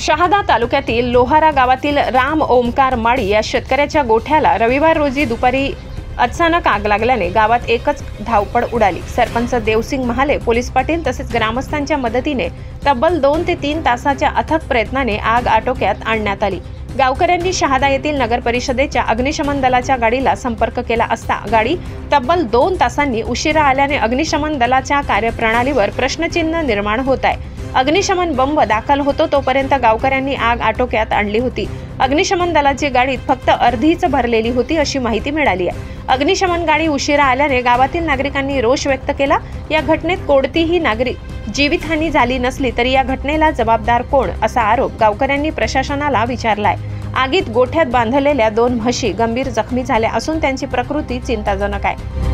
शहादा तालुक्यातील लोहारा गावातील राम ओमकार माळी या शेतकऱ्याच्या गोठ्याला रविवार रोजी दुपारी अचानक आग लागल्याने गावात एकच धावपळ उडाली। सरपंच देवसिंग महाले, पोलीस पाटील तसेच ग्रामस्थांच्या मदतीने तब्बल 2 ते 3 तासाच्या अथक प्रयत्नाने आग आटोक्यात आणण्यात आली। गावकऱ्यांनी शहादा येथील नगर परिषदेच्या अग्निशमन दलाच्या गाडीला संपर्क केला असता गाडी तब्बल 2 तासांनी उशिरा आल्याने अग्निशमन दलाच्या कार्यप्रणालीवर प्रश्नचिन्ह निर्माण होत आहे। अग्निशमन बंब दाखल होतो तोपर्यंत गावकऱ्यांनी आग आटोक्यात आणली होती। अग्निशमन दलाची गाडी फक्त अर्धीच भरलेली होती अशी माहिती मिळाली आहे। अग्निशमन गाडी उशिरा आल्याने गावातील नागरिकांनी रोष व्यक्त केला। या घटनेत कोणतीही नागरिक जीवितहानी झाली नसली तरी या घटनेला जबाबदार कोण असा आरोप गावकऱ्यांनी प्रशासनाला विचारलाय। आगीत गोठ्यात बांधलेल्या 2 म्हशी गंभीर जखमी झाल्या असून त्यांची प्रकृती चिंताजनक आहे।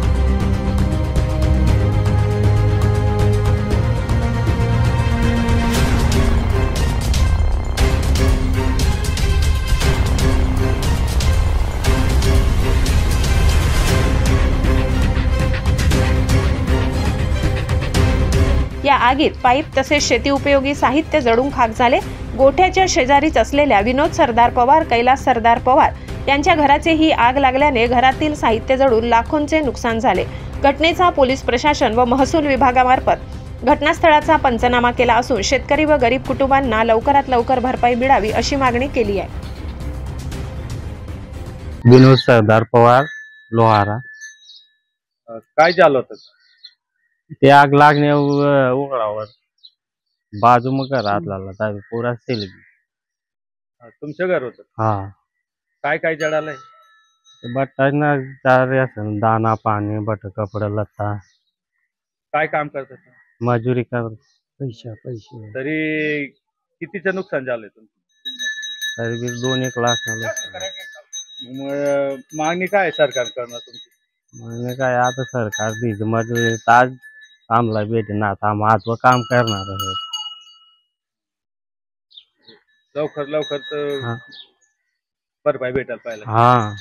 या आगीत पाईप तसेच शेती उपयोगी साहित्य जळून खाक झाले। गोठ्याच्या शेजारीच असलेल्या विनोद सरदार पवार, कैलास सरदार पवार यांच्या घराचे ही आग लागल्याने घरातील साहित्य जळून लाखोंचे नुकसान झाले। घटनेचा पोलीस प्रशासन व महसूल विभागामार्फत घटनास्थळाचा पंचनामा केला असून शेतकरी व गरीब कुटुंबांना लवकरात लवकर भरपाई मिळावी अशी मागणी केली आहे। विनोद सरदार पवार, लोहारा। काय झालं होतं? ते आग लागणे उघडावर बाजू में घर हाथ लाला पूरा सिल गई। तुमचं घर होतं? हाँ। काय काय जळालंय? बटाना दाना पानी बट कपड़ा लत्ता। काय काम करतात? मजुरी कर पैसे तरी कितीचं नुकसान झालंय तुमचं? तरी भी 2-1 लाख मागणी काय सरकारकडनं तुमची? मैंने काय आता सरकार दी मजुरी आज आमला भेटे ना आता महत्व काम करणार आहे। लवकर तर भरपाई भेटायला पाहिजे। हाँ।